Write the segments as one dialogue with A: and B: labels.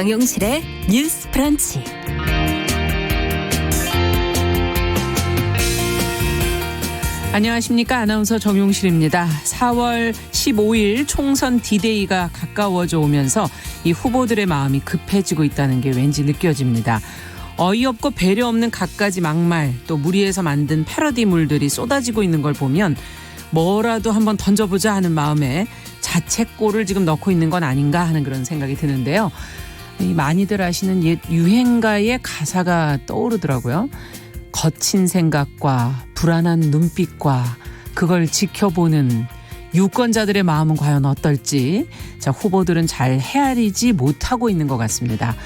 A: 정용실의 뉴스 브런치.
B: 안녕하십니까. 아나운서 정용실입니다. 4월 15일 총선 D-Day가 가까워져 오면서 이 후보들의 마음이 급해지고 있다는 게 왠지 느껴집니다. 어이없고 배려 없는 갖가지 막말, 또 무리해서 만든 패러디물들이 쏟아지고 있는 걸 보면 뭐라도 한번 던져보자 하는 마음에 자책골을 지금 넣고 있는 건 아닌가 하는 그런 생각이 드는데요. 많이들 아시는 옛 유행가의 가사가 떠오르더라고요. 거친 생각과 불안한 눈빛과 그걸 지켜보는 유권자들의 마음은 과연 어떨지, 자, 후보들은 잘 헤아리지 못하고 있는 것 같습니다.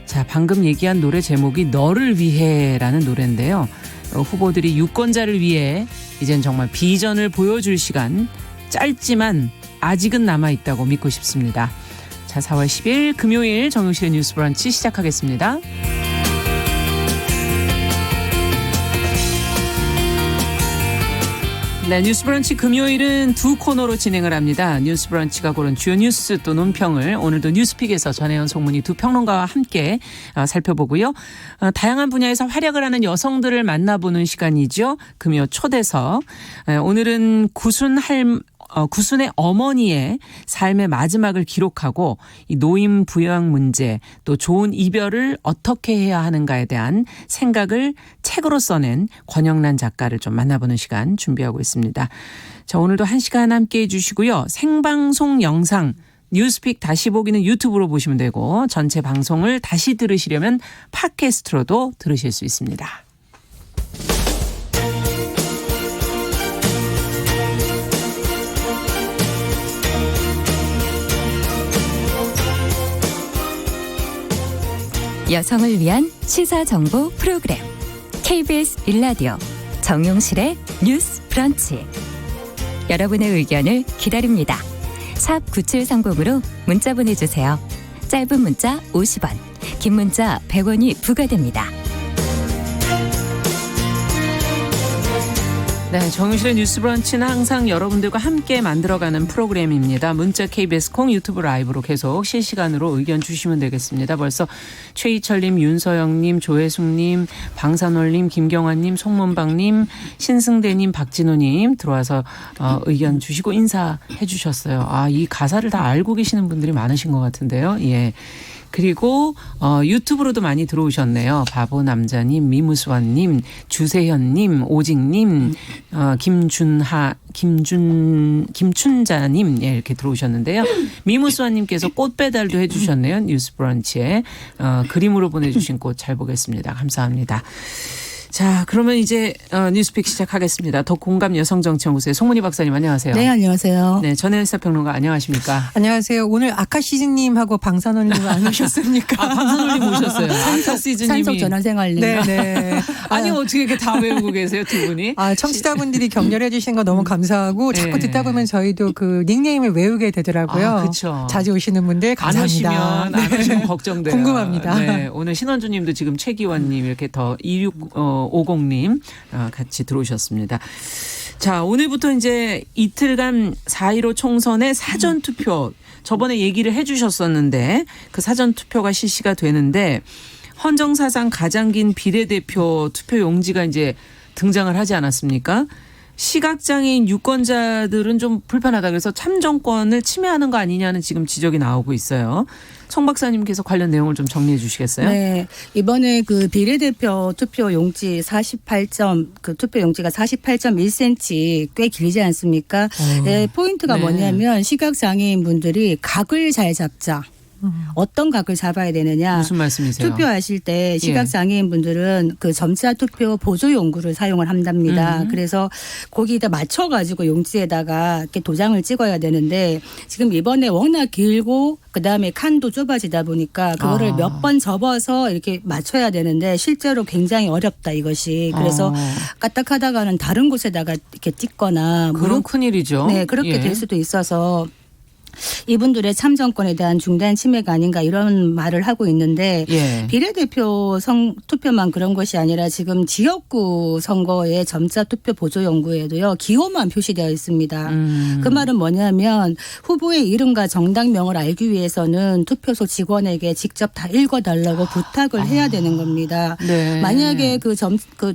B: 자, 방금 얘기한 노래 제목이 너를 위해라는 노래인데요. 후보들이 유권자를 위해 이젠 정말 비전을 보여줄 시간, 짧지만 아직은 남아있다고 믿고 싶습니다. 자, 4월 10일 금요일 정용실의 뉴스 브런치 시작하겠습니다. 네, 뉴스 브런치 금요일은 두 코너로 진행을 합니다. 뉴스 브런치가 고른 주요 뉴스 또 논평을 오늘도 뉴스픽에서 전혜연 송문희 두 평론가와 함께 살펴보고요. 다양한 분야에서 활약을 하는 여성들을 만나보는 시간이죠. 금요 초대석. 오늘은 구순의 어머니의 삶의 마지막을 기록하고 이 노인 부양 문제, 또 좋은 이별을 어떻게 해야 하는가에 대한 생각을 책으로 써낸 권영란 작가를 좀 만나보는 시간 준비하고 있습니다. 자, 오늘도 1시간 함께해 주시고요. 생방송 영상 뉴스픽 다시 보기는 유튜브로 보시면 되고, 전체 방송을 다시 들으시려면 팟캐스트로도 들으실 수 있습니다.
A: 여성을 위한 시사정보 프로그램 KBS 1라디오 정용실의 뉴스 브런치. 여러분의 의견을 기다립니다. 샵 9730으로 문자 보내주세요. 짧은 문자 50원, 긴 문자 100원이 부과됩니다.
B: 네, 정용실의 뉴스 브런치는 항상 여러분들과 함께 만들어가는 프로그램입니다. 문자 KBS 콩 유튜브 라이브로 계속 실시간으로 의견 주시면 되겠습니다. 벌써 최희철님, 윤서영님, 조혜숙님, 방산월님, 김경환님, 송문방님, 신승대님, 박진호님 들어와서 의견 주시고 인사해 주셨어요. 아, 이 가사를 다 알고 계시는 분들이 많으신 것 같은데요. 예. 그리고 유튜브로도 많이 들어오셨네요. 바보남자님, 미무수환님, 주세현님, 오직님, 김춘자님, 예, 이렇게 들어오셨는데요. 미무수환님께서 꽃 배달도 해주셨네요. 뉴스 브런치에 그림으로 보내주신 꽃 잘 보겠습니다. 감사합니다. 자, 그러면 이제 뉴스픽 시작하겠습니다. 더 공감 여성정치연구소의 송문희 박사님, 안녕하세요.
C: 네, 안녕하세요.
B: 네, 전혜연 시사평론가 안녕하십니까?
C: 안녕하세요. 오늘 아카시즈님하고 방산월님 안 오셨습니까?
B: 아, 방산월님 오셨어요. 아카시즈님이.
C: 산속전환생활님. 네.
B: 아니, 어떻게 이렇게 다 외우고 계세요, 두 분이?
C: 아, 청취자분들이 격려해 주신 거 너무 감사하고 자꾸
B: 네.
C: 듣다 보면 저희도 그 닉네임을 외우게 되더라고요.
B: 아, 그렇죠.
C: 자주 오시는 분들 감사합니다.
B: 안 오시면 걱정돼요.
C: 궁금합니다.
B: 네, 오늘 신원주님도 지금 최기환님 이렇게 더 2650님 같이 들어오셨습니다. 자, 오늘부터 이제 이틀간 4.15 총선의 사전투표, 저번에 얘기를 해 주셨었는데 그 사전투표가 실시가 되는데 헌정사상 가장 긴 비례대표 투표 용지가 이제 등장을 하지 않았습니까? 시각장애인 유권자들은 좀 불편하다 그래서 참정권을 침해하는 거 아니냐는 지금 지적이 나오고 있어요. 송 박사님께서 관련 내용을 좀 정리해 주시겠어요?
D: 네. 이번에 그 비례대표 투표 용지 투표 용지가 48.1cm 꽤 길지 않습니까? 네, 포인트가
B: 네.
D: 뭐냐면 시각장애인 분들이 각을 잘 잡자. 어떤 각을 잡아야 되느냐.
B: 무슨 말씀이세요?
D: 투표하실 때 시각장애인 분들은 그 점자 투표 보조 용구를 사용을 한답니다. 그래서 거기다 맞춰가지고 용지에다가 이렇게 도장을 찍어야 되는데 지금 이번에 워낙 길고 그다음에 칸도 좁아지다 보니까 그거를 몇 번 접어서 이렇게 맞춰야 되는데 실제로 굉장히 어렵다 이것이. 그래서 까딱하다가는 다른 곳에다가 이렇게 찍거나
B: 그런 큰일이죠.
D: 네, 그렇게
B: 예.
D: 될 수도 있어서 이분들의 참정권에 대한 중대한 침해가 아닌가 이런 말을 하고 있는데
B: 예.
D: 비례대표 투표만 그런 것이 아니라 지금 지역구 선거의 점자 투표 보조 연구에도요 기호만 표시되어 있습니다. 그 말은 뭐냐면 후보의 이름과 정당명을 알기 위해서는 투표소 직원에게 직접 다 읽어달라고 부탁을 해야 되는 겁니다.
B: 네.
D: 만약에 그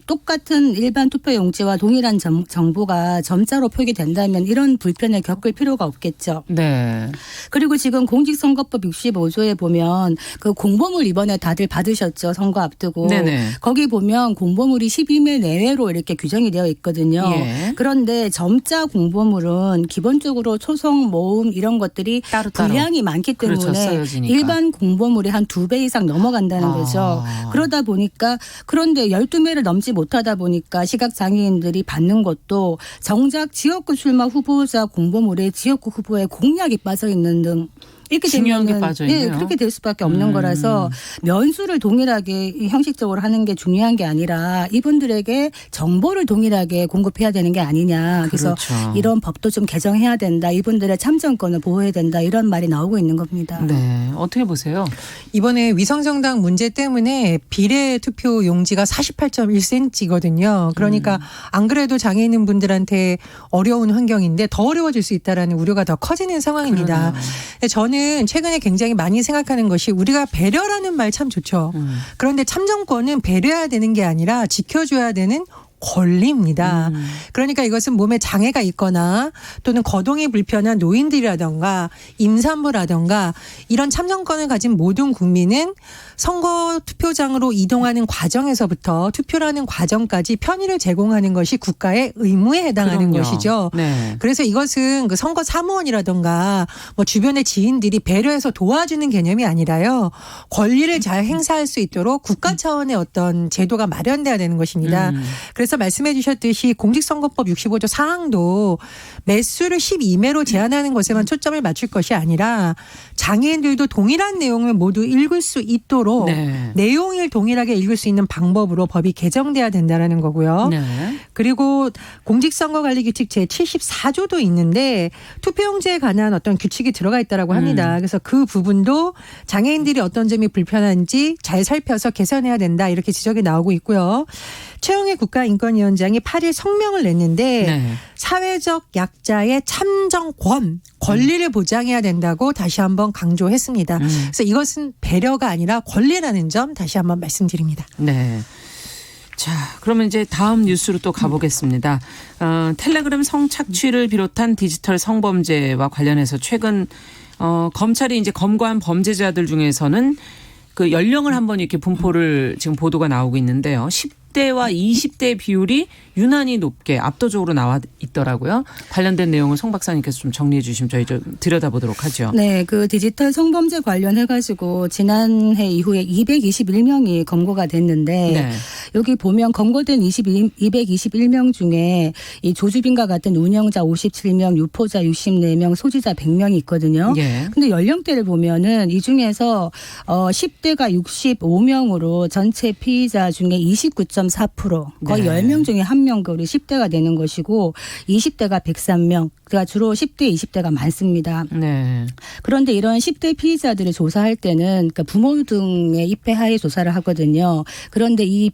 D: 똑같은 일반 투표 용지와 동일한 정보가 점자로 표기된다면 이런 불편을 겪을 필요가 없겠죠.
B: 네.
D: 그리고 지금 공직선거법 65조에 보면 그 공보물 이번에 다들 받으셨죠. 선거 앞두고.
B: 네네.
D: 거기 보면 공보물이 12매 내외로 이렇게 규정이 되어 있거든요.
B: 예.
D: 그런데 점자 공보물은 기본적으로 초성, 모음 이런 것들이
B: 따로따로.
D: 분량이 많기 때문에
B: 그렇죠. 써여지니까.
D: 일반 공보물이 한 2배 이상 넘어간다는 거죠. 그러다 보니까 그런데 12매를 넘지 못하다 보니까 시각장애인들이 받는 것도 정작 지역구 출마 후보자 공보물에 지역구 후보의 공약이 빠져 있는 등 이렇게
B: 중요한 게
D: 되면은
B: 빠져 있네요.
D: 그렇게 될 수밖에 없는 거라서 면수를 동일하게 형식적으로 하는 게 중요한 게 아니라 이분들에게 정보를 동일하게 공급해야 되는 게 아니냐. 그래서
B: 그렇죠.
D: 이런 법도 좀 개정해야 된다. 이분들의 참정권을 보호해야 된다. 이런 말이 나오고 있는 겁니다.
B: 네. 어떻게 보세요?
C: 이번에 위성정당 문제 때문에 비례투표 용지가 48.1cm거든요. 그러니까 안 그래도 장애 있는 분들한테 어려운 환경인데 더 어려워질 수 있다라는 우려가 더 커지는 상황입니다. 근데 저는 최근에 굉장히 많이 생각하는 것이 우리가 배려라는 말 참 좋죠. 그런데 참정권은 배려해야 되는 게 아니라 지켜줘야 되는 권리입니다. 그러니까 이것은 몸에 장애가 있거나 또는 거동이 불편한 노인들이라든가 임산부라든가 이런 참정권을 가진 모든 국민은 선거 투표장으로 이동하는 과정에서부터 투표라는 과정까지 편의를 제공하는 것이 국가의 의무에 해당하는
B: 그럼요.
C: 것이죠.
B: 네.
C: 그래서 이것은 그 선거 사무원이라든가 뭐 주변의 지인들이 배려해서 도와주는 개념이 아니라요. 권리를 잘 행사할 수 있도록 국가 차원의 어떤 제도가 마련돼야 되는 것입니다. 그래서 말씀해 주셨듯이 공직선거법 65조 사항도 매수를 12매로 제한하는 것에만 초점을 맞출 것이 아니라 장애인들도 동일한 내용을 모두 읽을 수 있도록
B: 네.
C: 내용을 동일하게 읽을 수 있는 방법으로 법이 개정돼야 된다는 거고요.
B: 네.
C: 그리고 공직선거관리규칙 제74조도 있는데 투표용지에 관한 어떤 규칙이 들어가 있다라고 합니다. 그래서 그 부분도 장애인들이 어떤 점이 불편한지 잘 살펴서 개선해야 된다 이렇게 지적이 나오고 있고요. 최영애 국가인권위원장이 8일 성명을 냈는데
B: 네.
C: 사회적 약자의 참정권, 권리를 보장해야 된다고 다시 한번 강조했습니다. 그래서 이것은 배려가 아니라 권리라는 점 다시 한번 말씀드립니다.
B: 네. 자, 그러면 이제 다음 뉴스로 또 가보겠습니다. 텔레그램 성착취를 비롯한 디지털 성범죄와 관련해서 최근 검찰이 이제 검거한 범죄자들 중에서는 그 연령을 한번 이렇게 분포를 지금 보도가 나오고 있는데요. 10대와 20대 비율이 유난히 높게 압도적으로 나와 있더라고요. 관련된 내용을 송 박사님께서 좀 정리해 주시면 저희 좀 들여다보도록 하죠.
D: 네, 그 디지털 성범죄 관련해가지고 지난해 이후에 221명이 검거가 됐는데
B: 네.
D: 여기 보면 검거된 221명 중에 이 조주빈과 같은 운영자 57명, 유포자 64명, 소지자 100명이 있거든요.
B: 예.
D: 근데 연령대를 보면은 이 중에서 10대가 65명으로 전체 피의자 중에 29.4% 거의
B: 네.
D: 10명 중에 1명 우리 10대가 되는 것이고 20대가 103명. 그러니까 주로 10대, 20대가 많습니다.
B: 네.
D: 그런데 이런 10대 피의자들을 조사할 때는 그러니까 부모 등의 입회하에 조사를 하거든요. 그런데 이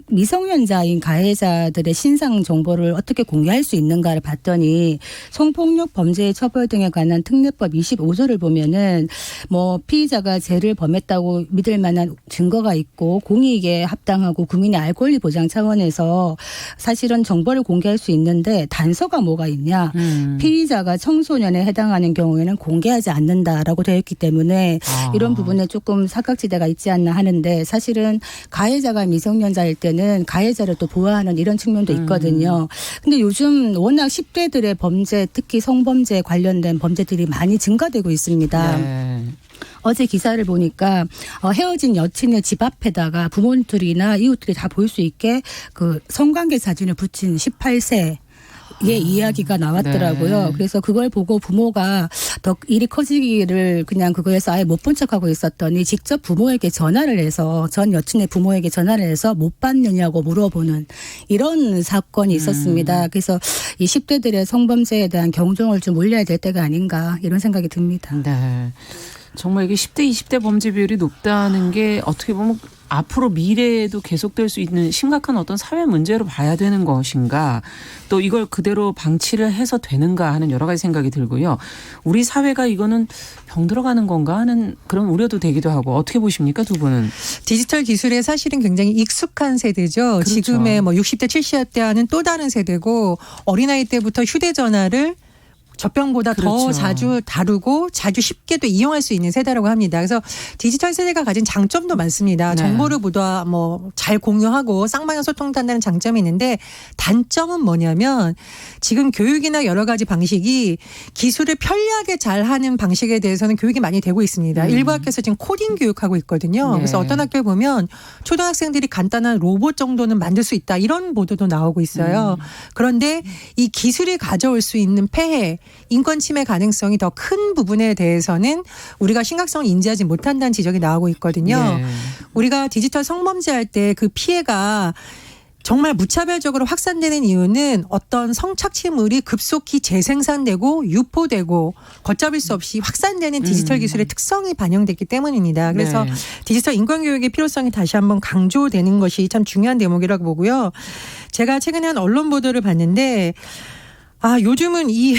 D: 미성년자인 가해자들의 신상 정보를 어떻게 공개할 수 있는가를 봤더니 성폭력 범죄의 처벌 등에 관한 특례법 25조를 보면은 뭐 피의자가 죄를 범했다고 믿을 만한 증거가 있고 공익에 합당하고 국민의 알 권리 보장 차원에서 사실은 정보를 공개할 수 있는데 단서가 뭐가 있냐. 피의자가 청소년에 해당하는 경우에는 공개하지 않는다라고 되어 있기 때문에 이런 부분에 조금 사각지대가 있지 않나 하는데 사실은 가해자가 미성년자일 때는 가해자를 또 보호하는 이런 측면도 있거든요. 근데 요즘 워낙 10대들의 범죄 특히 성범죄 관련된 범죄들이 많이 증가되고 있습니다.
B: 네.
D: 어제 기사를 보니까 헤어진 여친의 집 앞에다가 부모들이나 이웃들이 다 볼 수 있게 그 성관계 사진을 붙인 18세 이야기가 나왔더라고요.
B: 네.
D: 그래서 그걸 보고 부모가 더 일이 커지기를 그냥 그거에서 아예 못 본 척하고 있었더니 직접 부모에게 전화를 해서 전 여친의 부모에게 전화를 해서 못 봤느냐고 물어보는 이런 사건이 있었습니다. 그래서 이 10대들의 성범죄에 대한 경종을 좀 올려야 될 때가 아닌가 이런 생각이 듭니다.
B: 네. 정말 이게 10대, 20대 범죄 비율이 높다는 게 어떻게 보면 앞으로 미래에도 계속될 수 있는 심각한 어떤 사회 문제로 봐야 되는 것인가, 또 이걸 그대로 방치를 해서 되는가 하는 여러 가지 생각이 들고요. 우리 사회가 이거는 병들어가는 건가 하는 그런 우려도 되기도 하고, 어떻게 보십니까, 두 분은?
C: 디지털 기술에 사실은 굉장히 익숙한 세대죠.
B: 그렇죠.
C: 지금의 뭐 60대 70대와는 또 다른 세대고, 어린아이 때부터 휴대전화를 젖병보다 더
B: 그렇죠.
C: 자주 다루고 자주 쉽게 또 이용할 수 있는 세대라고 합니다. 그래서 디지털 세대가 가진 장점도 많습니다.
B: 네.
C: 정보를 보다 뭐 잘 공유하고 쌍방향 소통도 한다는 장점이 있는데, 단점은 뭐냐면 지금 교육이나 여러 가지 방식이 기술을 편리하게 잘하는 방식에 대해서는 교육이 많이 되고 있습니다. 일부 학교에서 지금 코딩 교육하고 있거든요.
B: 네.
C: 그래서 어떤 학교에 보면 초등학생들이 간단한 로봇 정도는 만들 수 있다, 이런 보도도 나오고 있어요. 그런데 이 기술이 가져올 수 있는 폐해, 인권 침해 가능성이 더 큰 부분에 대해서는 우리가 심각성을 인지하지 못한다는 지적이 나오고 있거든요.
B: 네.
C: 우리가 디지털 성범죄할 때 그 피해가 정말 무차별적으로 확산되는 이유는 어떤 성착취물이 급속히 재생산되고 유포되고 걷잡을 수 없이 확산되는 디지털 기술의 특성이 반영됐기 때문입니다. 그래서
B: 네.
C: 디지털 인권교육의 필요성이 다시 한번 강조되는 것이 참 중요한 대목이라고 보고요. 제가 최근에 한 언론 보도를 봤는데, 요즘은 이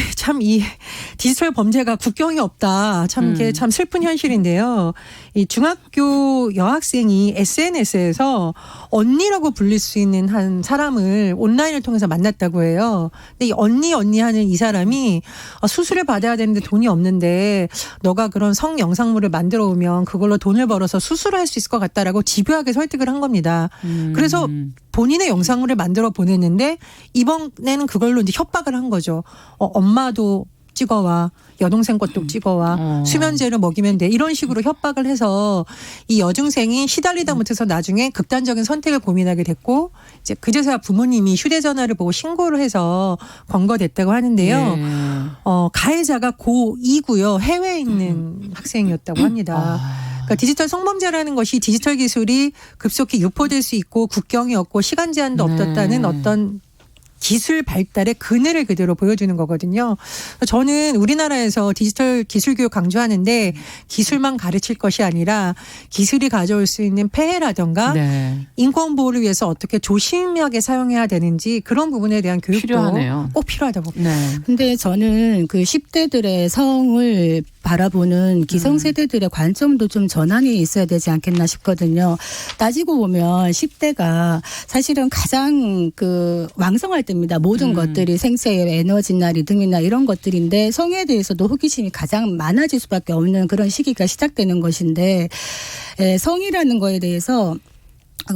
C: 디지털 범죄가 국경이 없다. 참 이게 참 슬픈 현실인데요. 이 중학교 여학생이 SNS에서 언니라고 불릴 수 있는 한 사람을 온라인을 통해서 만났다고 해요. 근데 이 언니 하는 이 사람이 수술을 받아야 되는데 돈이 없는데 너가 그런 성 영상물을 만들어 오면 그걸로 돈을 벌어서 수술을 할 수 있을 것 같다라고 집요하게 설득을 한 겁니다. 그래서 본인의 영상물을 만들어 보냈는데 이번에는 그걸로 이제 협박을 한 거죠. 엄마도 찍어와, 여동생 것도 찍어와, 수면제를 먹이면 돼, 이런 식으로 협박을 해서 이 여중생이 시달리다 못해서 나중에 극단적인 선택을 고민하게 됐고, 이제 그제서야 부모님이 휴대전화를 보고 신고를 해서 검거됐다고 하는데요.
B: 네.
C: 가해자가 고2고요. 해외에 있는 학생이었다고 합니다. 그러니까 디지털 성범죄라는 것이 디지털 기술이 급속히 유포될 수 있고 국경이 없고 시간 제한도 없었다는 어떤 기술 발달의 그늘을 그대로 보여주는 거거든요. 저는 우리나라에서 디지털 기술 교육 강조하는데 기술만 가르칠 것이 아니라 기술이 가져올 수 있는 폐해라든가
B: 네.
C: 인권 보호를 위해서 어떻게 조심하게 사용해야 되는지, 그런 부분에 대한 교육도
B: 필요하네요.
C: 꼭 필요하다고 봅니다.
B: 네.
D: 근데 저는 그 10대들의 성을 바라보는 기성세대들의 관점도 좀 전환이 있어야 되지 않겠나 싶거든요. 따지고 보면 10대가 사실은 가장 그 왕성할 때입니다. 모든 것들이 생체의 에너지나 리듬이나 이런 것들인데, 성에 대해서도 호기심이 가장 많아질 수밖에 없는 그런 시기가 시작되는 것인데, 성이라는 거에 대해서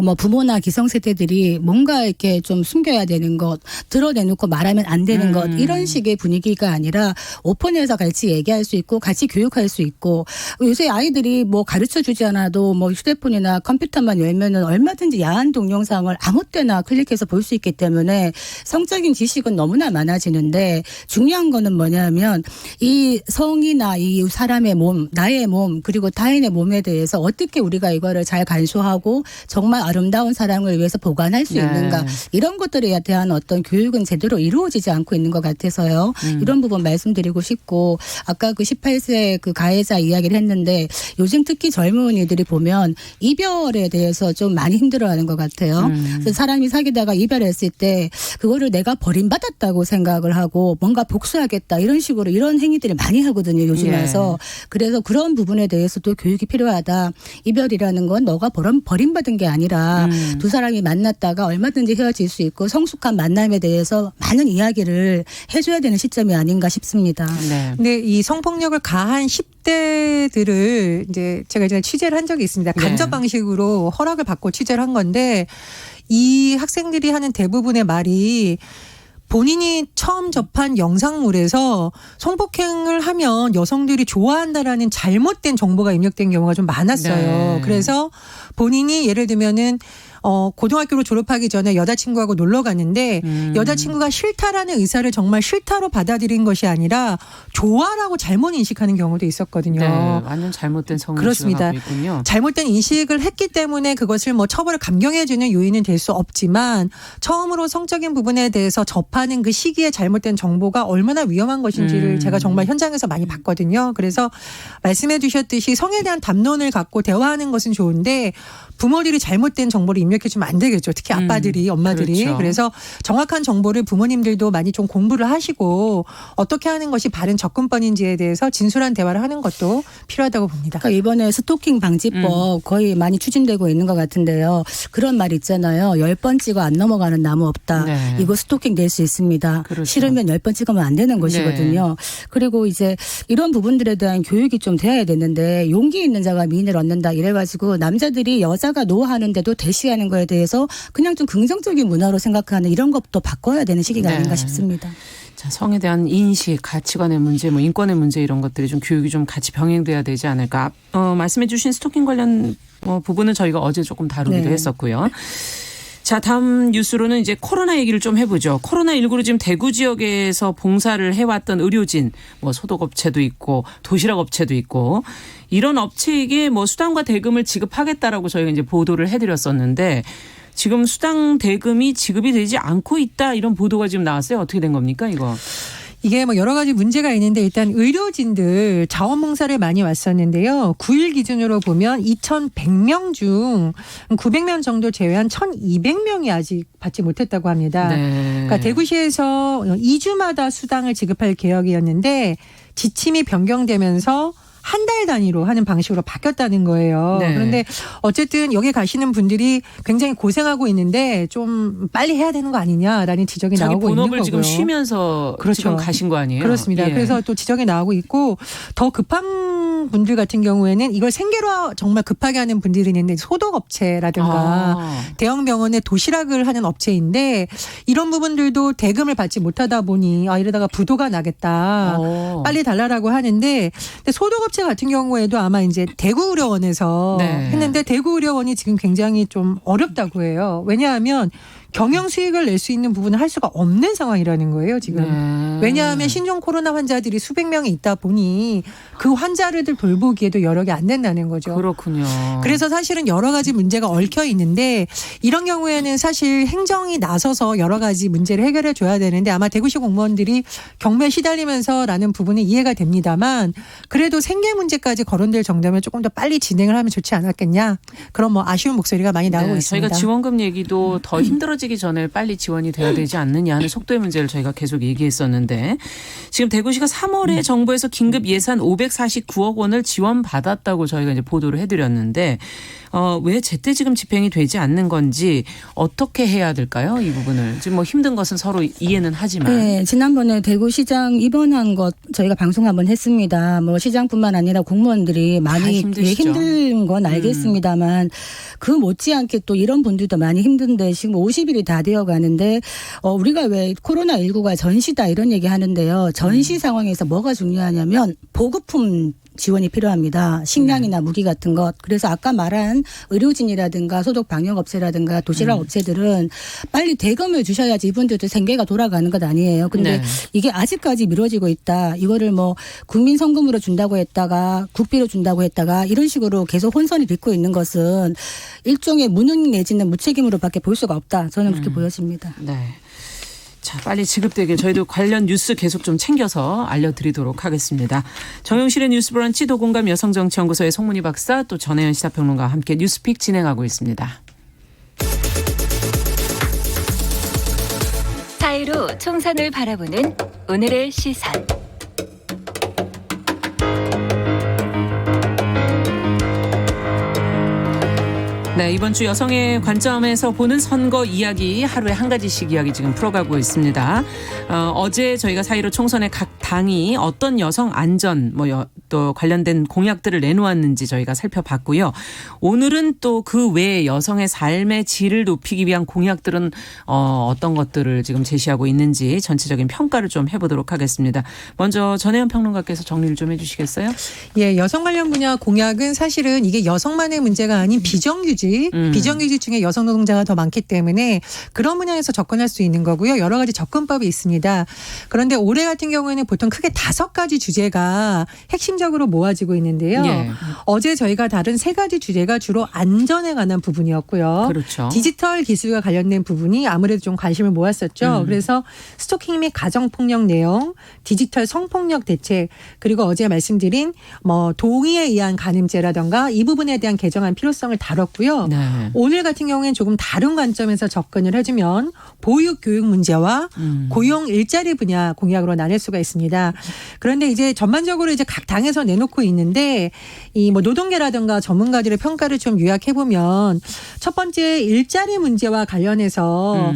D: 뭐 부모나 기성세대들이 뭔가 이렇게 좀 숨겨야 되는 것, 드러내놓고 말하면 안 되는 것, 이런 식의 분위기가 아니라 오픈해서 같이 얘기할 수 있고 같이 교육할 수 있고, 요새 아이들이 뭐 가르쳐 주지 않아도 뭐 휴대폰이나 컴퓨터만 열면은 얼마든지 야한 동영상을 아무 때나 클릭해서 볼 수 있기 때문에 성적인 지식은 너무나 많아지는데, 중요한 거는 뭐냐면 이 성이나 이 사람의 몸, 나의 몸, 그리고 타인의 몸에 대해서 어떻게 우리가 이거를 잘 간수하고 정말 아름다운 사랑을 위해서 보관할 수
B: 네.
D: 있는가, 이런 것들에 대한 어떤 교육은 제대로 이루어지지 않고 있는 것 같아서요. 이런 부분 말씀드리고 싶고, 아까 그 18세 그 가해자 이야기를 했는데, 요즘 특히 젊은이들이 보면 이별에 대해서 좀 많이 힘들어하는 것 같아요. 그래서 사람이 사귀다가 이별했을 때 그거를 내가 버림받았다고 생각을 하고 뭔가 복수하겠다, 이런 식으로 이런 행위들을 많이 하거든요, 요즘 와서. 그래서 그런 부분에 대해서도 교육이 필요하다. 이별이라는 건 너가 버림받은 게 아니라 두 사람이 만났다가 얼마든지 헤어질 수 있고 성숙한 만남에 대해서 많은 이야기를 해줘야 되는 시점이 아닌가 싶습니다.
B: 네.
C: 근데 이 성폭력을 가한 10대들을 이제 제가 이제 취재를 한 적이 있습니다. 간접 방식으로 허락을 받고 취재를 한 건데, 이 학생들이 하는 대부분의 말이 본인이 처음 접한 영상물에서 성폭행을 하면 여성들이 좋아한다라는 잘못된 정보가 입력된 경우가 좀 많았어요.
B: 네.
C: 그래서 본인이 예를 들면은 고등학교로 졸업하기 전에 여자친구하고 놀러 갔는데 여자친구가 싫다라는 의사를 정말 싫다로 받아들인 것이 아니라 좋아라고 잘못 인식하는 경우도 있었거든요.
B: 네, 완전 잘못된 성인식을
C: 그렇습니다.
B: 갖고 있군요.
C: 잘못된 인식을 했기 때문에 그것을 뭐 처벌을 감경해주는 요인은 될 수 없지만 처음으로 성적인 부분에 대해서 접하는 그 시기에 잘못된 정보가 얼마나 위험한 것인지를 제가 정말 현장에서 많이 봤거든요. 그래서 말씀해 주셨듯이 성에 대한 담론을 갖고 대화하는 것은 좋은데 부모들이 잘못된 정보를 입력해 주면 안 되겠죠. 특히 아빠들이 엄마들이.
B: 그렇죠.
C: 그래서 정확한 정보를 부모님들도 많이 좀 공부를 하시고 어떻게 하는 것이 바른 접근법인지에 대해서 진솔한 대화를 하는 것도 필요하다고 봅니다.
D: 그러니까 이번에 스토킹 방지법 거의 많이 추진되고 있는 것 같은데요. 그런 말 있잖아요. 10번 찍어 안 넘어가는 나무 없다.
B: 네.
D: 이거 스토킹 될 수 있습니다.
B: 그렇죠.
D: 싫으면 10번 찍으면 안 되는 것이거든요. 그리고 이제 이런 부분들에 대한 교육이 좀 돼야 되는데 용기 있는 자가 미인을 얻는다 이래가지고 남자들이 여자가 노하는데도 대시하는 거에 대해서 그냥 좀 긍정적인 문화로 생각하는 이런 것도 바꿔야 되는 시기가
B: 네.
D: 아닌가 싶습니다.
B: 자, 성에 대한 인식, 가치관의 문제, 뭐 인권의 문제 이런 것들이 좀 교육이 좀 같이 병행돼야 되지 않을까. 말씀해 주신 스토킹 관련 부분은 저희가 어제 조금 다루기도
D: 네.
B: 했었고요. 자, 다음 뉴스로는 이제 코로나 얘기를 좀 해보죠. 코로나19로 지금 대구 지역에서 봉사를 해왔던 의료진, 뭐 소독업체도 있고 도시락 업체도 있고 이런 업체에게 뭐 수당과 대금을 지급하겠다라고 저희가 이제 보도를 해드렸었는데 지금 수당 대금이 지급이 되지 않고 있다 이런 보도가 지금 나왔어요. 어떻게 된 겁니까 이거?
C: 이게 뭐 여러 가지 문제가 있는데 일단 의료진들 자원봉사를 많이 왔었는데요. 9일 기준으로 보면 2,100명 중 900명 정도 제외한 1,200명이 아직 받지 못했다고 합니다.
B: 네.
C: 그러니까 대구시에서 2주마다 수당을 지급할 계획이었는데 지침이 변경되면서 한 달 단위로 하는 방식으로 바뀌었다는 거예요.
B: 네.
C: 그런데 어쨌든 여기 가시는 분들이 굉장히 고생하고 있는데 좀 빨리 해야 되는 거 아니냐라는 지적이
B: 자기
C: 나오고 있는
B: 본업을
C: 거고요.
B: 지금 쉬면서
C: 그렇죠.
B: 지금 가신 거 아니에요?
C: 그렇습니다.
B: 예.
C: 그래서 또 지적이 나오고 있고 더 급한 분들 같은 경우에는 이걸 생계로 정말 급하게 하는 분들이 있는데 소독업체라든가 대형 병원에 도시락을 하는 업체인데 이런 부분들도 대금을 받지 못하다 보니 이러다가 부도가 나겠다. 빨리 달라라고 하는데 근데 소독업체 같은 경우에도 아마 이제 대구의료원에서
B: 네.
C: 했는데 대구의료원이 지금 굉장히 좀 어렵다고 해요. 왜냐하면 경영 수익을 낼 수 있는 부분을 할 수가 없는 상황이라는 거예요, 지금.
B: 네.
C: 왜냐하면 신종 코로나 환자들이 수백 명이 있다 보니 그 환자들을 돌보기에도 여력이 안 된다는 거죠.
B: 그렇군요.
C: 그래서 사실은 여러 가지 문제가 얽혀 있는데 이런 경우에는 사실 행정이 나서서 여러 가지 문제를 해결해 줘야 되는데 아마 대구시 공무원들이 경매에 시달리면서라는 부분은 이해가 됩니다만 그래도 생계 문제까지 거론될 정도면 조금 더 빨리 진행을 하면 좋지 않았겠냐. 그런 뭐 아쉬운 목소리가 많이 나오고 있습니다.
B: 저희가 지원금 얘기도 더 힘들어지기 전에 빨리 지원이 돼야 되지 않느냐 하는 속도의 문제를 저희가 계속 얘기했었는데 지금 대구시가 3월에 정부에서 긴급 예산 549억 원을 지원받았다고 저희가 이제 보도를 해드렸는데 왜 제때 지금 집행이 되지 않는 건지 어떻게 해야 될까요? 이 부분을. 지금 뭐 힘든 것은 서로 이해는 하지만.
D: 네, 지난번에 대구시장 입원한 것 저희가 방송 한번 했습니다. 뭐 시장뿐만 아니라 공무원들이 많이 힘든 건 알겠습니다만 그 못지않게 또 이런 분들도 많이 힘든데 지금 50일이 다 되어 가는데 우리가 왜 코로나19가 전시다 이런 얘기 하는데요. 전시 상황에서 뭐가 중요하냐면 보급품 지원이 필요합니다. 식량이나 무기 같은 것. 그래서 아까 말한 의료진이라든가 소독 방역업체라든가 도시락 업체들은 빨리 대금을 주셔야지 이분들도 생계가 돌아가는 것 아니에요. 근데 이게 아직까지 미뤄지고 있다. 이거를 뭐 국민 성금으로 준다고 했다가 국비로 준다고 했다가 이런 식으로 계속 혼선이 빚고 있는 것은 일종의 무능 내지는 무책임으로밖에 볼 수가 없다. 저는 그렇게 보여집니다.
B: 네. 자, 빨리 지급되길 저희도 관련 뉴스 계속 좀 챙겨서 알려드리도록 하겠습니다. 정용실의 뉴스 브런치 도공감 여성정치연구소의 송문희 박사 또 전혜연 시사평론가와 함께 뉴스픽 진행하고 있습니다.
A: 사이로 총선을 바라보는 오늘의 시선.
B: 네, 이번 주 여성의 관점에서 보는 선거 이야기 하루에 한 가지씩 이야기 지금 풀어가고 있습니다. 어제 저희가 사이로 총선에 각 당이 어떤 여성 안전 또 관련된 공약들을 내놓았는지 저희가 살펴봤고요. 오늘은 또 그 외에 여성의 삶의 질을 높이기 위한 공약들은 어떤 것들을 지금 제시하고 있는지 전체적인 평가를 좀 해보도록 하겠습니다. 먼저 전혜연 평론가께서 정리를 좀 해주시겠어요?
C: 예, 여성 관련 분야 공약은 사실은 이게 여성만의 문제가 아닌 비정규직 비정규직, 비정규직 중에 여성 노동자가 더 많기 때문에 그런 분야에서 접근할 수 있는 거고요. 여러 가지 접근법이 있습니다. 그런데 올해 같은 경우에는 보통 크게 5가지 주제가 핵심적으로 모아지고 있는데요.
B: 예.
C: 어제 저희가 다룬 3가지 주제가 주로 안전에 관한 부분이었고요.
B: 그렇죠.
C: 디지털 기술과 관련된 부분이 아무래도 좀 관심을 모았었죠. 그래서 스토킹 및 가정폭력 내용, 디지털 성폭력 대책, 그리고 어제 말씀드린 동의에 의한 간음죄라든가 이 부분에 대한 개정안 필요성을 다뤘고요.
B: 네.
C: 오늘 같은 경우에는 조금 다른 관점에서 접근을 해주면 보육 교육 문제와 고용 일자리 분야 공약으로 나눌 수가 있습니다. 그런데 이제 전반적으로 이제 각 당에서 내놓고 있는데 이 노동계라든가 전문가들의 평가를 좀 요약해 보면 첫 번째 일자리 문제와 관련해서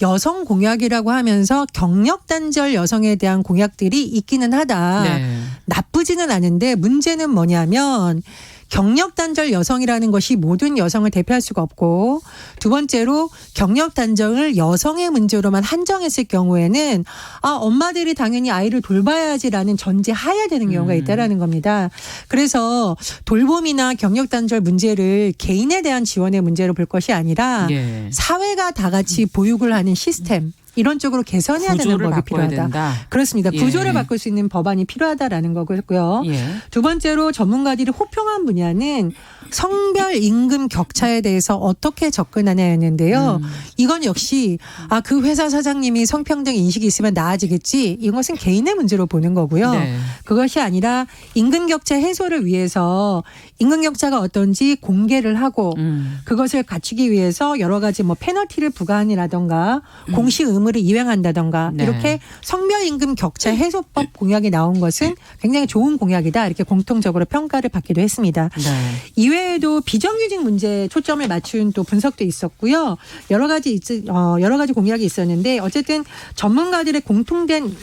C: 여성 공약이라고 하면서 경력 단절 여성에 대한 공약들이 있기는 하다.
B: 네.
C: 나쁘지는 않은데 문제는 뭐냐면 경력 단절 여성이라는 것이 모든 여성을 대표할 수가 없고 두 번째로 경력 단절을 여성의 문제로만 한정했을 경우에는 엄마들이 당연히 아이를 돌봐야지라는 전제 하에 되는 경우가 있다라는 겁니다. 그래서 돌봄이나 경력 단절 문제를 개인에 대한 지원의 문제로 볼 것이 아니라
B: 예.
C: 사회가 다 같이 보육을 하는 시스템 이런 쪽으로 개선해야 되는
B: 구조를
C: 법이
B: 바꿔야
C: 필요하다.
B: 된다.
C: 그렇습니다.
B: 예.
C: 구조를 바꿀 수 있는 법안이 필요하다라는 거고요.
B: 예.
C: 두 번째로 전문가들이 호평한 분야는 성별 임금 격차에 대해서 어떻게 접근하냐였는데요. 이건 역시 그 회사 사장님이 성평등 인식이 있으면 나아지겠지. 이것은 개인의 문제로 보는 거고요.
B: 네.
C: 그것이 아니라 임금 격차 해소를 위해서 임금 격차가 어떤지 공개를 하고 그것을 갖추기 위해서 여러 가지 페널티를 부과하니라던가 공시 의무를 이행한다던가
B: 네.
C: 이렇게 성별 임금 격차 해소법 공약이 나온 것은 굉장히 좋은 공약이다. 이렇게 공통적으로 평가를 받기도 했습니다.
B: 네.
C: 이외에도 비정규직 문제에 초점을 맞춘 또 분석도 있었고요. 여러 가지 공약이 있었는데 어쨌든 전문가들의 공통된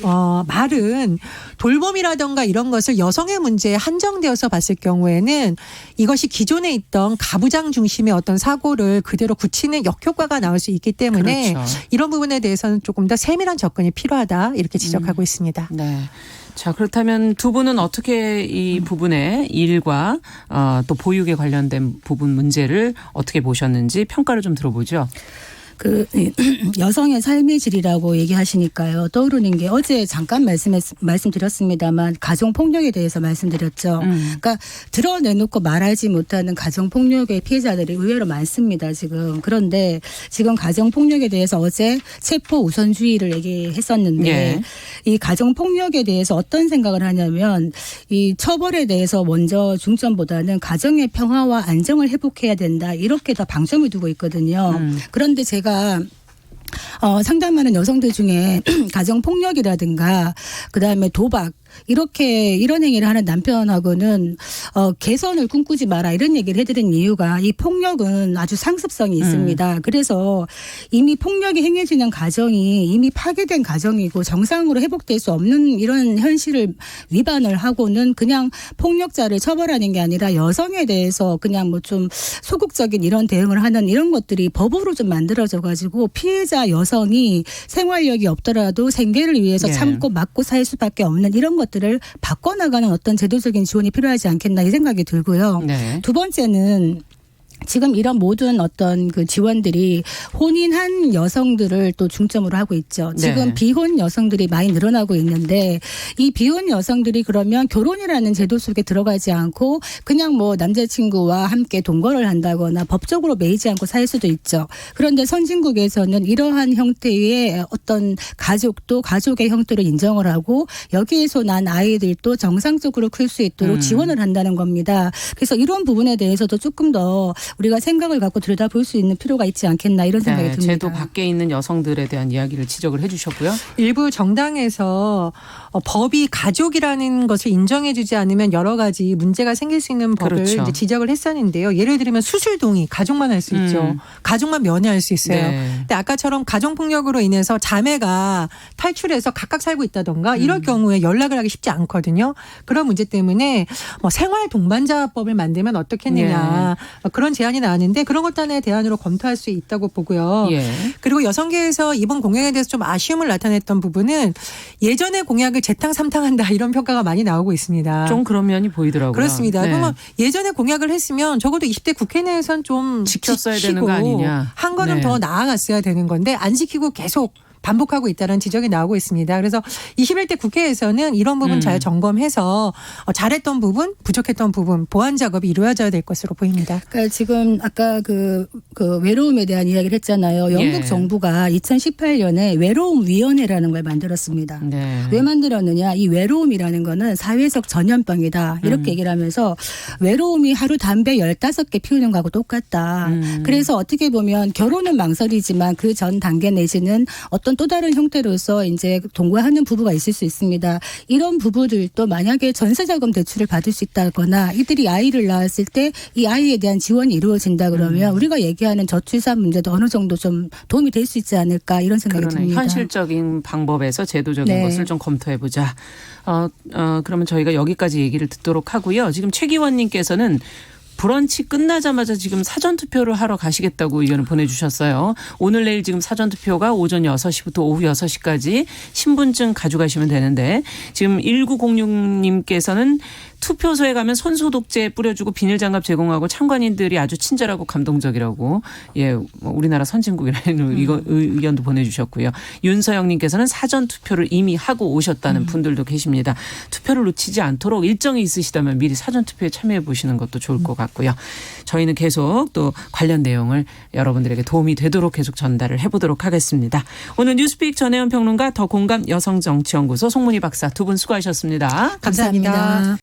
C: 말은 돌봄이라든가 이런 것을 여성의 문제에 한정되어서 봤을 경우에는 이것이 기존에 있던 가부장 중심의 어떤 사고를 그대로 굳히는 역효과가 나올 수 있기 때문에
B: 그렇죠.
C: 이런 부분에 대해서는 조금 더 세밀한 접근이 필요하다 이렇게 지적하고 있습니다.
B: 네. 자, 그렇다면 두 분은 어떻게 이 부분의 일과 또 보육에 관련된 부분 문제를 어떻게 보셨는지 평가를 좀 들어보죠.
D: 여성의 삶의 질이라고 얘기하시니까요. 떠오르는 게 어제 잠깐 말씀드렸습니다만 가정폭력에 대해서 말씀드렸죠. 그러니까 드러내놓고 말하지 못하는 가정폭력의 피해자들이 의외로 많습니다. 지금. 그런데 지금 가정폭력에 대해서 어제 체포 우선주의를 얘기했었는데
B: 예.
D: 이 가정폭력에 대해서 어떤 생각을 하냐면 이 처벌에 대해서 먼저 중점보다는 가정의 평화와 안정을 회복해야 된다. 이렇게 더 방점을 두고 있거든요. 그런데 제가 상당 많은 여성들 중에 가정폭력이라든가 그다음에 도박 이런 행위를 하는 남편하고는 개선을 꿈꾸지 마라 이런 얘기를 해드린 이유가 이 폭력은 아주 상습성이 있습니다. 그래서 이미 폭력이 행해지는 가정이 이미 파괴된 가정이고 정상으로 회복될 수 없는 이런 현실을 위반을 하고는 그냥 폭력자를 처벌하는 게 아니라 여성에 대해서 그냥 좀 소극적인 이런 대응을 하는 이런 것들이 법으로 좀 만들어져 가지고 피해자 여성이 생활력이 없더라도 생계를 위해서
B: 네.
D: 참고 맞고 살 수밖에 없는 이런 것들을 바꿔나가는 어떤 제도적인 지원이 필요하지 않겠나 이 생각이 들고요.
B: 네.
D: 두 번째는 지금 이런 모든 어떤 그 지원들이 혼인한 여성들을 또 중점으로 하고 있죠. 지금
B: 네.
D: 비혼 여성들이 많이 늘어나고 있는데 이 비혼 여성들이 그러면 결혼이라는 제도 속에 들어가지 않고 그냥 남자친구와 함께 동거를 한다거나 법적으로 매이지 않고 살 수도 있죠. 그런데 선진국에서는 이러한 형태의 어떤 가족도 가족의 형태를 인정을 하고 여기에서 난 아이들도 정상적으로 클 수 있도록 지원을 한다는 겁니다. 그래서 이런 부분에 대해서도 조금 더 우리가 생각을 갖고 들여다볼 수 있는 필요가 있지 않겠나 이런 생각이
B: 네,
D: 듭니다.
B: 제도 밖에 있는 여성들에 대한 이야기를 지적을 해 주셨고요.
C: 일부 정당에서 법이 가족이라는 것을 인정해주지 않으면 여러 가지 문제가 생길 수 있는 법을
B: 그렇죠.
C: 이제 지적을 했었는데요. 예를 들면 수술 동의 가족만 할 수 있죠. 가족만 면회할 수 있어요.
B: 네.
C: 근데 아까처럼 가정폭력으로 인해서 자매가 탈출해서 각각 살고 있다던가 이럴 경우에 연락을 하기 쉽지 않거든요. 그런 문제 때문에 생활 동반자법을 만들면 어떻겠느냐 그런 제안이 나왔는데 그런 것도 하나의 대안으로 검토할 수 있다고 보고요.
B: 예.
C: 그리고 여성계에서 이번 공약에 대해서 좀 아쉬움을 나타냈던 부분은 예전의 공약을 재탕3탕한다 이런 평가가 많이 나오고 있습니다.
B: 좀 그런 면이 보이더라고요.
C: 그렇습니다.
B: 네.
C: 그러면 예전에 공약을 했으면 적어도 20대 국회 내에선 좀
B: 지켰어야
C: 지키고
B: 되는 거 아니냐.
C: 한 걸음
B: 네.
C: 더 나아갔어야 되는 건데 안 지키고 계속 반복하고 있다는 지적이 나오고 있습니다. 그래서 21대 국회에서는 이런 부분 잘 점검해서 잘했던 부분, 부족했던 부분 보완 작업이 이루어져야 될 것으로 보입니다.
D: 그러니까 지금 아까 그 외로움에 대한 이야기를 했잖아요. 영국
B: 예.
D: 정부가 2018년에 외로움위원회라는 걸 만들었습니다.
B: 네.
D: 왜 만들었느냐? 이 외로움이라는 거는 사회적 전염병이다. 이렇게 얘기를 하면서 외로움이 하루 담배 15개 피우는 거하고 똑같다. 그래서 어떻게 보면 결혼은 망설이지만 그 전 단계 내지는 어떤 또 다른 형태로서 이제 동거하는 부부가 있을 수 있습니다. 이런 부부들도 만약에 전세자금 대출을 받을 수 있다거나 이들이 아이를 낳았을 때 이 아이에 대한 지원이 이루어진다 그러면 우리가 얘기하는 저출산 문제도 어느 정도 좀 도움이 될 수 있지 않을까 이런 생각이
B: 그러네.
D: 듭니다.
B: 현실적인 방법에서 제도적인
D: 네.
B: 것을 좀 검토해보자. 그러면 저희가 여기까지 얘기를 듣도록 하고요. 지금 최기원님께서는 브런치 끝나자마자 지금 사전투표를 하러 가시겠다고 의견을 보내주셨어요. 오늘 내일 지금 사전투표가 오전 6시부터 오후 6시까지 신분증 가져가시면 되는데 지금 1906님께서는 투표소에 가면 손소독제 뿌려주고 비닐장갑 제공하고 참관인들이 아주 친절하고 감동적이라고 예 우리나라 선진국이라는 의견도 보내주셨고요. 윤서영님께서는 사전투표를 이미 하고 오셨다는 분들도 계십니다. 투표를 놓치지 않도록 일정이 있으시다면 미리 사전투표에 참여해 보시는 것도 좋을 것 같고요. 저희는 계속 또 관련 내용을 여러분들에게 도움이 되도록 계속 전달을 해보도록 하겠습니다. 오늘 뉴스픽 전혜연 평론가 더 공감 여성정치연구소 송문희 박사 두 분 수고하셨습니다.
C: 감사합니다.